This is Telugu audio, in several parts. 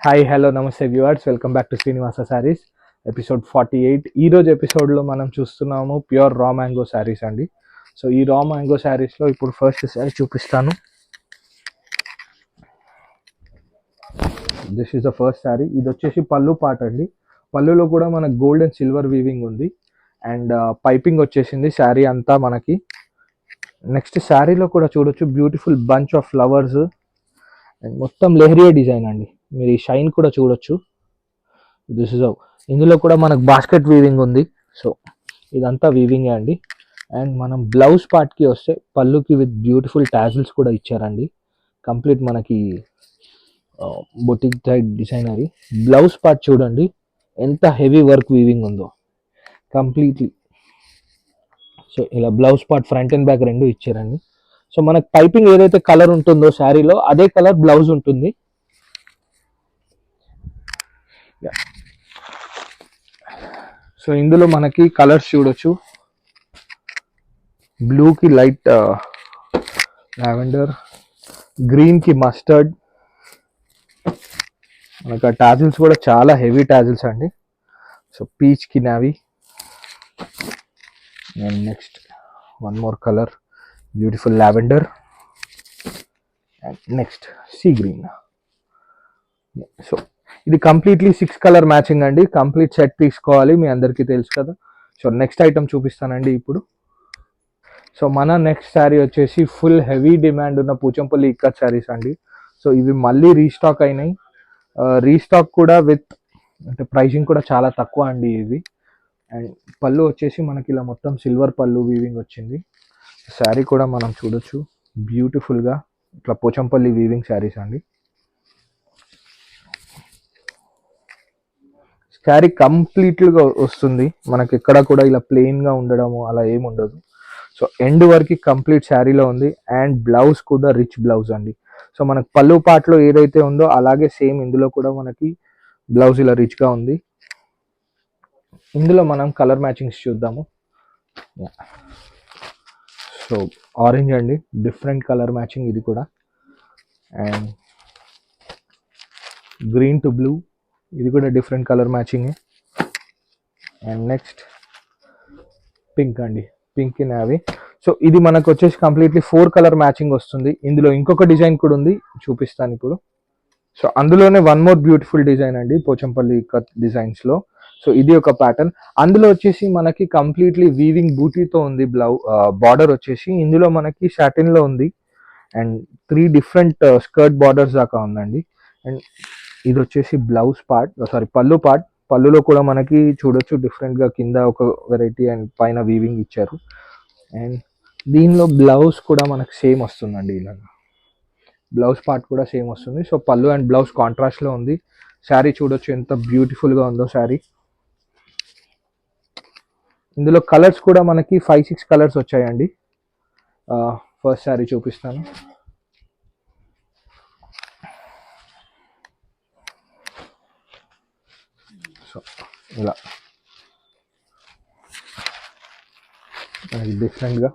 హాయ్ హలో నమస్తే viewers, welcome back to Srinivasa saris episode 48. ఈరోజు ఎపిసోడ్లో మనం చూస్తున్నాము ప్యూర్ రా మ్యాంగో శారీస్ అండి. సో ఈ రా మ్యాంగో శారీస్లో ఇప్పుడు ఫస్ట్ శారీ చూపిస్తాను. This is the first sari. ఇది వచ్చేసి పళ్ళు పాట అండి. పళ్ళులో కూడా మనకు గోల్డ్ అండ్ సిల్వర్ వీవింగ్ ఉంది అండ్ పైపింగ్ వచ్చేసింది శారీ అంతా మనకి. నెక్స్ట్ శారీలో కూడా చూడొచ్చు beautiful bunch of flowers and మొత్తం లెహరియా డిజైన్ అండి. మీరు ఈ షైన్ కూడా చూడొచ్చు. దిస్ ఇస్ ఇందులో కూడా మనకు బాస్కెట్ వీవింగ్ ఉంది. సో ఇదంతా వీవింగే అండి. అండ్ మనం బ్లౌజ్ పార్ట్కి వస్తే పళ్ళుకి విత్ బ్యూటిఫుల్ టాజిల్స్ కూడా ఇచ్చారండి. కంప్లీట్ మనకి boutique type designery. Blouse part చూడండి ఎంత హెవీ వర్క్ వీవింగ్ ఉందో కంప్లీట్లీ. సో ఇలా blouse part front and back రెండు ఇచ్చారండి. సో మనకు పైపింగ్ ఏదైతే కలర్ ఉంటుందో శారీలో అదే కలర్ బ్లౌజ్ ఉంటుంది. సో ఇందులో మనకి కలర్స్ చూడొచ్చు. బ్లూకి లైట్ లావెండర్, గ్రీన్కి మస్టర్డ్. మనకు ఆ టాజిల్స్ కూడా చాలా హెవీ టాజిల్స్ అండి. సో పీచ్కి navy and next one more colour beautiful lavender and next sea green. So ఇది కంప్లీట్లీ 6 కలర్ మ్యాచింగ్ అండి. కంప్లీట్ సెట్ తీసుకోవాలి, మీ అందరికీ తెలుసు కదా. సో నెక్స్ట్ ఐటమ్ చూపిస్తానండి ఇప్పుడు. సో మన నెక్స్ట్ శారీ వచ్చేసి ఫుల్ హెవీ డిమాండ్ ఉన్న పోచంపల్లి ఇక్కత్ శారీస్ అండి. సో ఇవి మళ్ళీ రీస్టాక్ అయినాయి. రీస్టాక్ కూడా విత్ అంటే ప్రైసింగ్ కూడా చాలా తక్కువ అండి ఇవి. అండ్ పళ్ళు వచ్చేసి మనకి ఇలా మొత్తం సిల్వర్ పళ్ళు వీవింగ్ వచ్చింది. శారీ కూడా మనం చూడొచ్చు బ్యూటిఫుల్గా ఇట్లా పోచంపల్లి వీవింగ్ శారీస్ అండి. శారీ కంప్లీట్గా వస్తుంది, మనకి ఎక్కడ కూడా ఇలా ప్లెయిన్గా ఉండడము అలా ఏమి ఉండదు. సో ఎండ్ వరకు కంప్లీట్ శారీలో ఉంది అండ్ బ్లౌజ్ కూడా రిచ్ బ్లౌజ్ అండి. సో మనకు పళ్ళు పాటలో ఏదైతే ఉందో అలాగే సేమ్ ఇందులో కూడా మనకి బ్లౌజ్ ఇలా రిచ్గా ఉంది. ఇందులో మనం కలర్ మ్యాచింగ్స్ చూద్దాము. సో ఆరెంజ్ అండి, డిఫరెంట్ కలర్ మ్యాచింగ్ ఇది కూడా. అండ్ గ్రీన్ టు బ్లూ, ఇది కూడా different colour matching. And next pink అండి, పింక్ ఇన్ నావీ. సో ఇది మనకు వచ్చేసి కంప్లీట్లీ 4 కలర్ మ్యాచింగ్ వస్తుంది. ఇందులో ఇంకొక డిజైన్ కూడా ఉంది, చూపిస్తాను ఇప్పుడు. సో అందులోనే వన్ మోర్ బ్యూటిఫుల్ డిజైన్ అండి పోచంపల్లి కట్ డిజైన్స్లో. సో ఇది ఒక ప్యాటర్న్. అందులో వచ్చేసి మనకి కంప్లీట్లీ వీవింగ్ బూటీతో ఉంది. బార్డర్ వచ్చేసి ఇందులో మనకి సాటిన్లో ఉంది అండ్ 3 డిఫరెంట్ స్కర్ట్ బార్డర్స్ దాకా ఉందండి. అండ్ ఇది వచ్చేసి బ్లౌజ్ పార్ట్, పళ్ళు పార్ట్. పళ్ళులో కూడా మనకి చూడొచ్చు డిఫరెంట్గా కింద ఒక వెరైటీ అండ్ పైన వీవింగ్ ఇచ్చారు. అండ్ దీనిలో బ్లౌజ్ కూడా మనకు సేమ్ వస్తుందండి. ఇలా బ్లౌజ్ పార్ట్ కూడా సేమ్ వస్తుంది. సో పళ్ళు అండ్ బ్లౌజ్ కాంట్రాస్ట్లో ఉంది. శారీ చూడొచ్చు ఎంత బ్యూటిఫుల్గా ఉందో శారీ. ఇందులో కలర్స్ కూడా మనకి 5-6 కలర్స్ వచ్చాయండి. ఫస్ట్ శారీ చూపిస్తాను. సో ఇలా డిఫరెంట్గా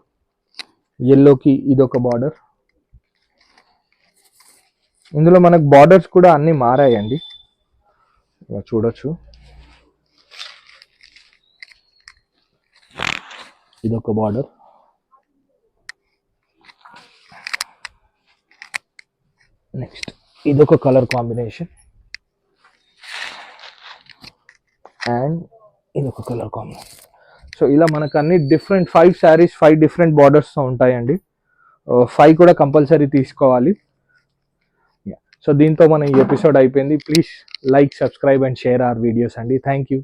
ఎల్లోకి ఇదొక బార్డర్. ఇందులో మనకు బార్డర్స్ కూడా అన్నీ మారాయండి, ఇలా చూడొచ్చు. ఇదొక బార్డర్. నెక్స్ట్ ఇదొక కలర్ కాంబినేషన్ అండ్ ఇదొక కలర్ కాంబినేషన్. సో ఇలా మనకు అన్ని డిఫరెంట్ 5 శారీస్ 5 డిఫరెంట్ బార్డర్స్తో ఉంటాయండి. 5 కూడా కంపల్సరీ తీసుకోవాలి. సో దీంతో మన ఈ ఎపిసోడ్ అయిపోయింది. Please like, subscribe and share our videos అండి. Thank you.